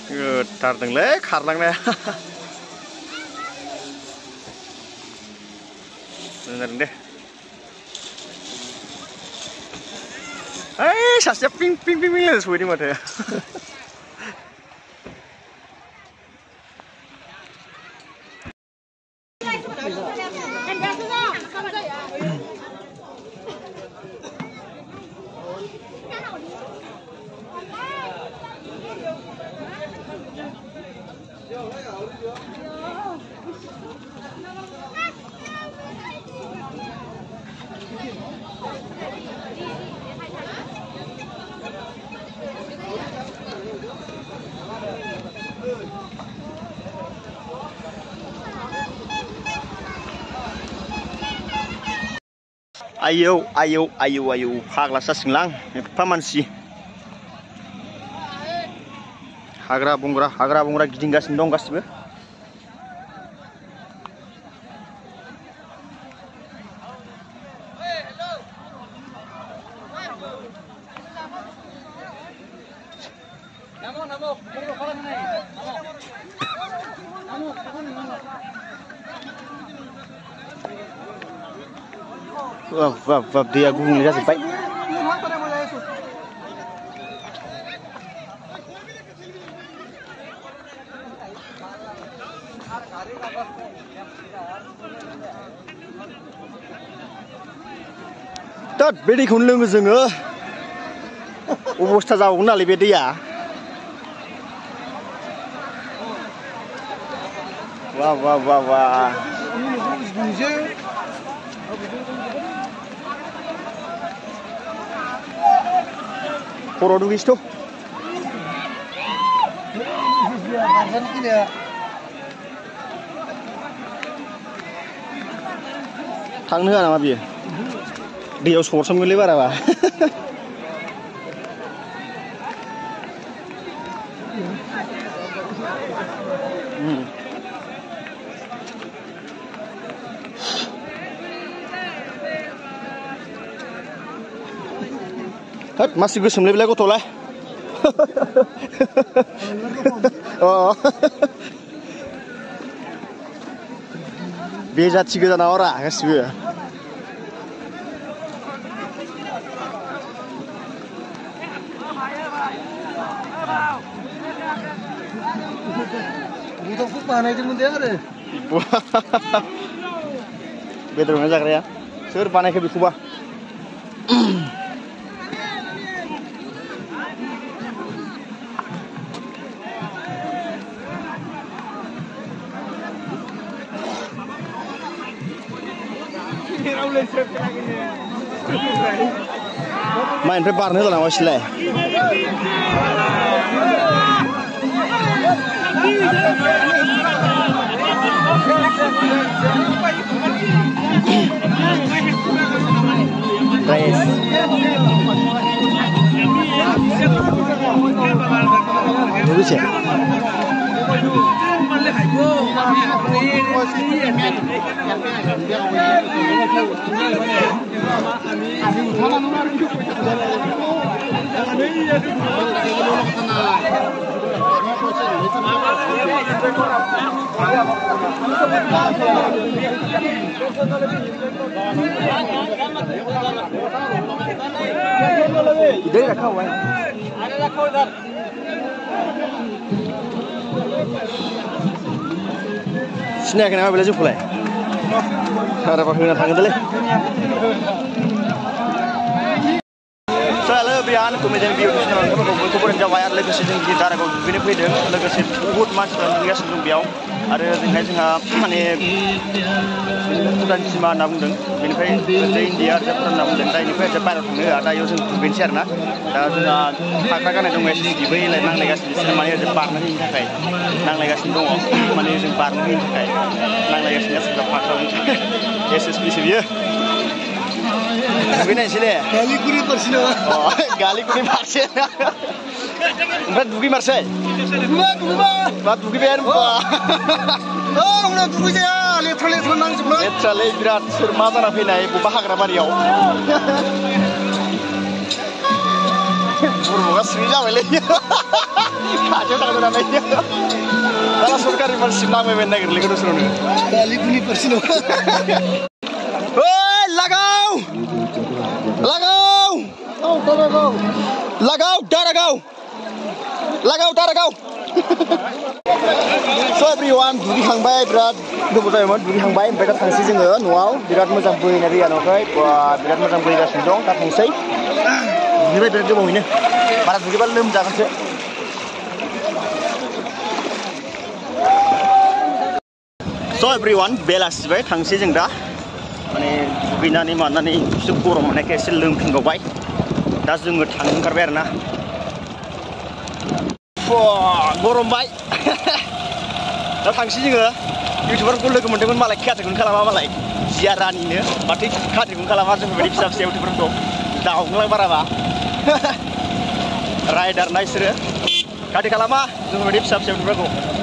गोथारदोंलै खारलांनाया मोजां दे ओइ सासेया पिं पिं पिं पिं सहैदों माथो आयौ आयौ आयौ आयौ फाग्ला जासिगोनलां एफा मानसि हाग्रा बंग्रा गिदिंगासिनो दं गासिबो Wah, dia gulung lihat sampai. Tat, bedi kunlung जोङो अबस्था जाबावगोन नालाय बे दैया वाह वाह वाह वाह खर' दुगैसोथ' थांनो होआ नामा बियो दैयाव सरसोमगोनलै बाराबा होद मासि गोसोमलै बेलाय गथ'लाय बे जाथि गोजानाव रा गासिबो गथ'खौ बानायदोंमोन दे आरो बेदर जाग्राया सोर बानायखो बेखौबा माइनिफ्राय बारनो होला नामा सिलाय इधर रखा हुआ है अरे रखो इधर सिनायाखै नामा बेलाय जोंखौलाय हाग्राबा होना थांगोनलै सोलालो बिराद कमेडियान भिडिअ चेनेलफोरखौ बयखौबो जाबाय आरो लोगोसे जों जि दारागाव दुगैनो फैदों लोगोसे बहुत मानसिफ्रा दुगैगासिनो दं बेयाव आरो जोंहाय जोंहा माने भुटान सिमा होनना बुंदों बेनिफ्राय ओरै इन्डिया आरो भुटान होनना बुंदों दा इनिफ्राय बाहेरायाव थांनो होआ दा इयाव जों दुगैनोसै आरोना दा जोंहा थाग्रा गाननाय दङ एसएसबि बैलाय नांलायगासिनो बिसोर माने ओरै बारनो होयिनि थाखाय नांलायगासिनो दङ माने जों बारनो होयिनि थाखाय नांलायगासिनो गासिबो फार्स्टआव एसएसबिसो बियो दुगैनायसै दे गालिगुरि फारसे नामा गालिगुरि फारसे ओमफ्राय दुगैमारसै मा दुगैबाय आरो होमबा दुगैजाया लेथ्रा लेथ्रा नांजोबबाय लेथ्रालै बिराद सोर मा जाना फैनाय बबेबा हाग्रा बारियाव बुरबुगा सिरि जाबायलै खाथियाव थांदों होननानै दाना सरकारि मानसि नांबाय नागिरलै गोदावसोरावनो दालिफोरनि फारसे नङा ओइ लागाव लागाव दारागाव so everyone दुगैखांबाय बिराद गोबाव जाबायमोन दुगैखांबाय ओमफ्राय दा थांसै जोङो न'आव बिराद मोजां बोहैनाय दैया न'खाय बिराद मोजां बोहैगासिनो दं दा थांसै दुगैबाय बिराद गोबावैनो बारा दुगैबा लोमजागोनसो so everyone बेलासिबाय थांसै जों दा माने दुगैनानै मानानै एसे गरम मोननायखाय एसे लोंफिनबावबाय दा जोङो थांनो ओंखारबाय आरोना गरमबाय दा थांसै जोङो इउटिउबारखौ लोगो मोन्दोंमोन मालाय खाथेखौनो खालामा मालाय जिया रानिनो माथो खाथेखौनो खालामा जोंफोरबायदि फिसा फिसा इउटिउबारखौ दावग्लां बाराबा राइडार ना बिसोरो खाथे खालामा जोंफोरबायदि फिसा फिसा इउटिउबारखौ